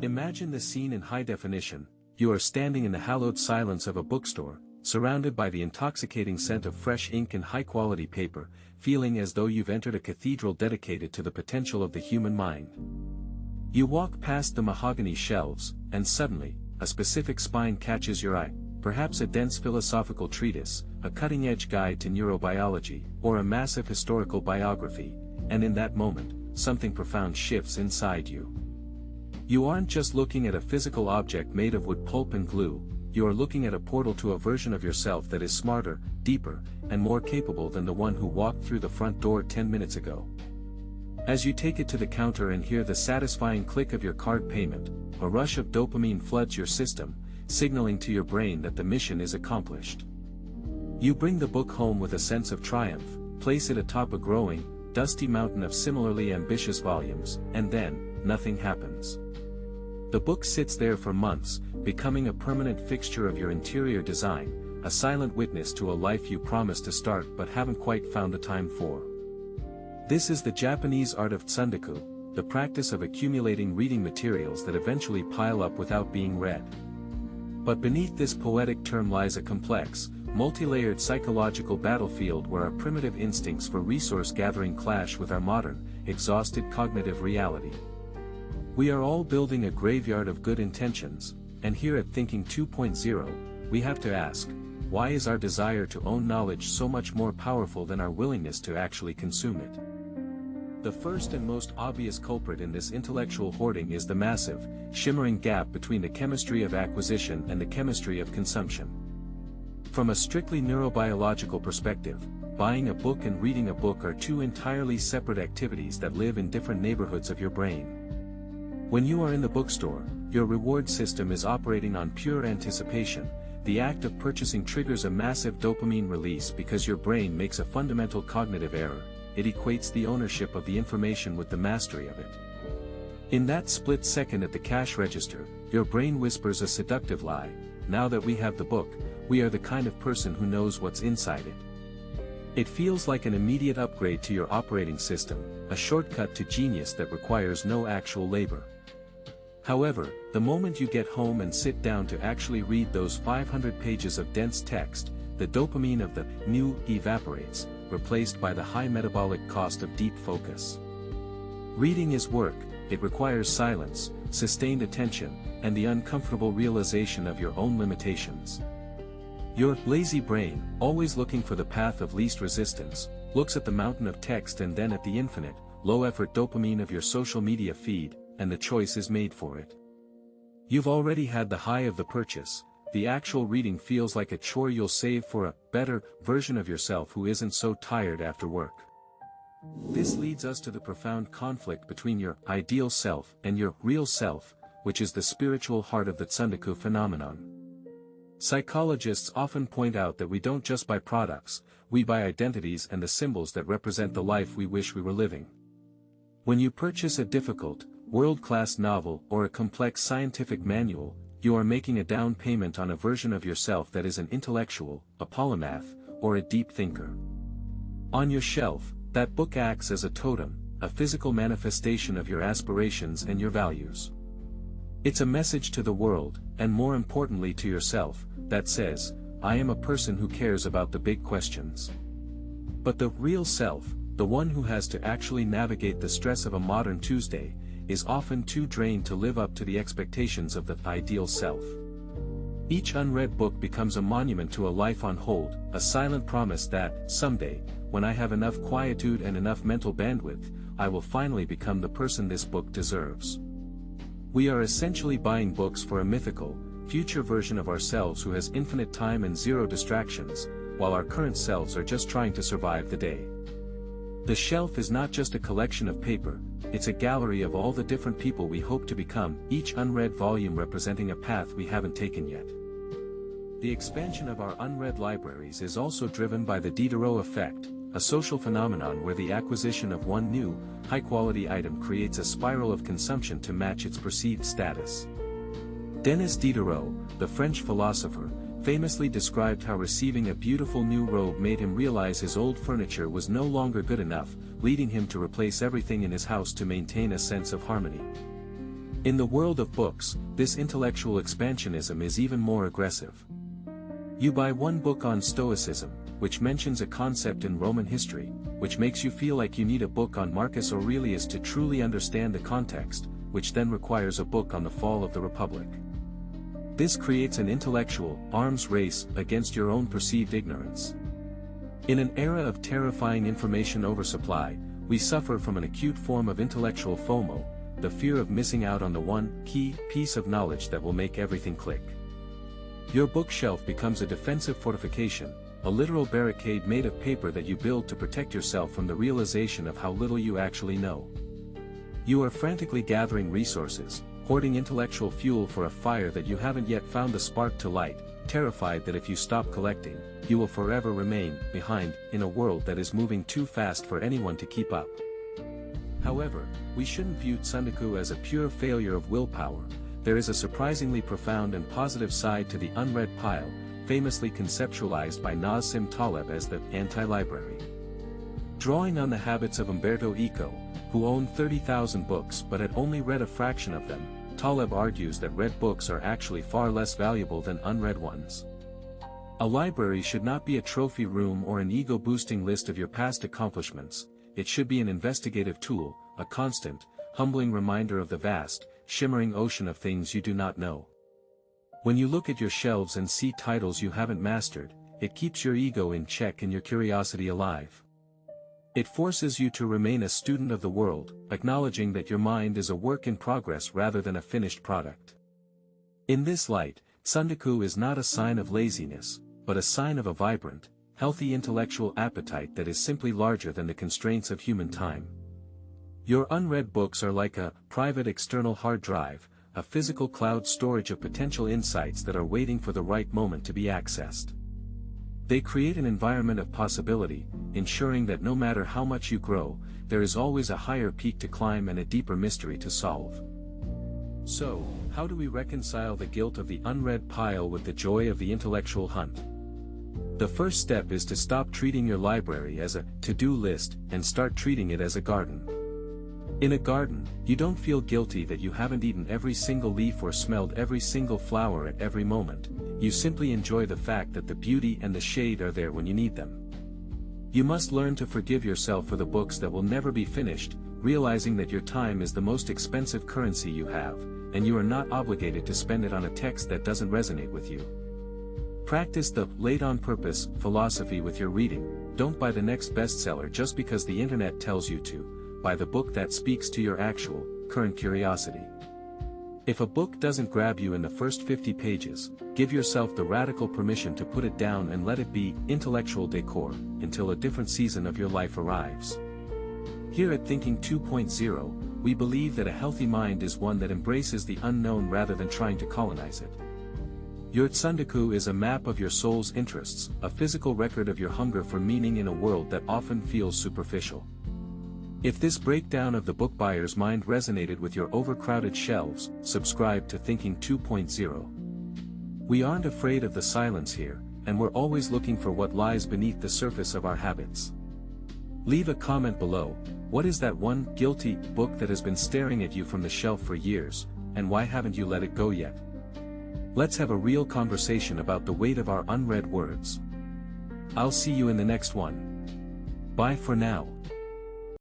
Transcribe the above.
Imagine the scene in high definition. You are standing in the hallowed silence of a bookstore, surrounded by the intoxicating scent of fresh ink and high-quality paper, feeling as though you've entered a cathedral dedicated to the potential of the human mind. You walk past the mahogany shelves, and suddenly, a specific spine catches your eye, perhaps a dense philosophical treatise, a cutting-edge guide to neurobiology, or a massive historical biography, and in that moment, something profound shifts inside you. You aren't just looking at a physical object made of wood pulp and glue, you are looking at a portal to a version of yourself that is smarter, deeper, and more capable than the one who walked through the front door 10 minutes ago. As you take it to the counter and hear the satisfying click of your card payment, a rush of dopamine floods your system, signaling to your brain that the mission is accomplished. You bring the book home with a sense of triumph, place it atop a growing, dusty mountain of similarly ambitious volumes, and then, nothing happens. The book sits there for months, becoming a permanent fixture of your interior design, a silent witness to a life you promised to start but haven't quite found the time for. This is the Japanese art of Tsundoku, the practice of accumulating reading materials that eventually pile up without being read. But beneath this poetic term lies a complex, multi-layered psychological battlefield where our primitive instincts for resource gathering clash with our modern, exhausted cognitive reality. We are all building a graveyard of good intentions, and here at Thinking 2.0, we have to ask, why is our desire to own knowledge so much more powerful than our willingness to actually consume it? The first and most obvious culprit in this intellectual hoarding is the massive, shimmering gap between the chemistry of acquisition and the chemistry of consumption. From a strictly neurobiological perspective, buying a book and reading a book are two entirely separate activities that live in different neighborhoods of your brain. When you are in the bookstore, your reward system is operating on pure anticipation. The act of purchasing triggers a massive dopamine release because your brain makes a fundamental cognitive error. It equates the ownership of the information with the mastery of it. In that split second at the cash register, your brain whispers a seductive lie. Now that we have the book, we are the kind of person who knows what's inside it. It feels like an immediate upgrade to your operating system, a shortcut to genius that requires no actual labor. However, the moment you get home and sit down to actually read those 500 pages of dense text, the dopamine of the new evaporates, replaced by the high metabolic cost of deep focus. Reading is work. It requires silence, sustained attention, and the uncomfortable realization of your own limitations. Your lazy brain, always looking for the path of least resistance, looks at the mountain of text and then at the infinite, low-effort dopamine of your social media feed, and the choice is made for it. You've already had the high of the purchase. The actual reading feels like a chore you'll save for a better version of yourself who isn't so tired after work. This leads us to the profound conflict between your ideal self and your real self, which is the spiritual heart of the Tsundoku phenomenon. Psychologists often point out that we don't just buy products, we buy identities and the symbols that represent the life we wish we were living. When you purchase a difficult, world-class novel or a complex scientific manual, you are making a down payment on a version of yourself that is an intellectual, a polymath, or a deep thinker. On your shelf, that book acts as a totem, a physical manifestation of your aspirations and your values. It's a message to the world, and more importantly to yourself, that says, I am a person who cares about the big questions. But the real self, the one who has to actually navigate the stress of a modern Tuesday, is often too drained to live up to the expectations of the ideal self. Each unread book becomes a monument to a life on hold, a silent promise that, someday, when I have enough quietude and enough mental bandwidth, I will finally become the person this book deserves. We are essentially buying books for a mythical, future version of ourselves who has infinite time and zero distractions, while our current selves are just trying to survive the day. The shelf is not just a collection of paper, it's a gallery of all the different people we hope to become, each unread volume representing a path we haven't taken yet. The expansion of our unread libraries is also driven by the Diderot effect, a social phenomenon where the acquisition of one new, high-quality item creates a spiral of consumption to match its perceived status. Denis Diderot, the French philosopher, famously described how receiving a beautiful new robe made him realize his old furniture was no longer good enough, leading him to replace everything in his house to maintain a sense of harmony. In the world of books, this intellectual expansionism is even more aggressive. You buy one book on Stoicism, which mentions a concept in Roman history, which makes you feel like you need a book on Marcus Aurelius to truly understand the context, which then requires a book on the fall of the Republic. This creates an intellectual arms race against your own perceived ignorance. In an era of terrifying information oversupply, we suffer from an acute form of intellectual FOMO, the fear of missing out on the one key piece of knowledge that will make everything click. Your bookshelf becomes a defensive fortification, a literal barricade made of paper that you build to protect yourself from the realization of how little you actually know. You are frantically gathering resources, hoarding intellectual fuel for a fire that you haven't yet found the spark to light, terrified that if you stop collecting, you will forever remain behind in a world that is moving too fast for anyone to keep up. However, we shouldn't view Tsundoku as a pure failure of willpower. There is a surprisingly profound and positive side to the unread pile, famously conceptualized by Nassim Taleb as the anti-library. Drawing on the habits of Umberto Eco, who owned 30,000 books but had only read a fraction of them, Taleb argues that read books are actually far less valuable than unread ones. A library should not be a trophy room or an ego-boosting list of your past accomplishments. It should be an investigative tool, a constant, humbling reminder of the vast, shimmering ocean of things you do not know. When you look at your shelves and see titles you haven't mastered, it keeps your ego in check and your curiosity alive. It forces you to remain a student of the world, acknowledging that your mind is a work in progress rather than a finished product. In this light, Tsundoku is not a sign of laziness, but a sign of a vibrant, healthy intellectual appetite that is simply larger than the constraints of human time. Your unread books are like a private external hard drive, a physical cloud storage of potential insights that are waiting for the right moment to be accessed. They create an environment of possibility, ensuring that no matter how much you grow, there is always a higher peak to climb and a deeper mystery to solve. So, how do we reconcile the guilt of the unread pile with the joy of the intellectual hunt? The first step is to stop treating your library as a to-do list and start treating it as a garden. In a garden, you don't feel guilty that you haven't eaten every single leaf or smelled every single flower at every moment. You simply enjoy the fact that the beauty and the shade are there when you need them. You must learn to forgive yourself for the books that will never be finished, realizing that your time is the most expensive currency you have, and you are not obligated to spend it on a text that doesn't resonate with you. Practice the late on purpose philosophy with your reading. Don't buy the next bestseller just because the internet tells you to. Buy the book that speaks to your actual, current curiosity. If a book doesn't grab you in the first 50 pages, give yourself the radical permission to put it down and let it be intellectual decor until a different season of your life arrives. Here at Thinking 2.0, we believe that a healthy mind is one that embraces the unknown rather than trying to colonize it. Your Tsundoku is a map of your soul's interests, a physical record of your hunger for meaning in a world that often feels superficial. If this breakdown of the book buyer's mind resonated with your overcrowded shelves, subscribe to Thinking 2.0. We aren't afraid of the silence here, and we're always looking for what lies beneath the surface of our habits. Leave a comment below. What is that one guilty book that has been staring at you from the shelf for years, and why haven't you let it go yet? Let's have a real conversation about the weight of our unread words. I'll see you in the next one. Bye for now.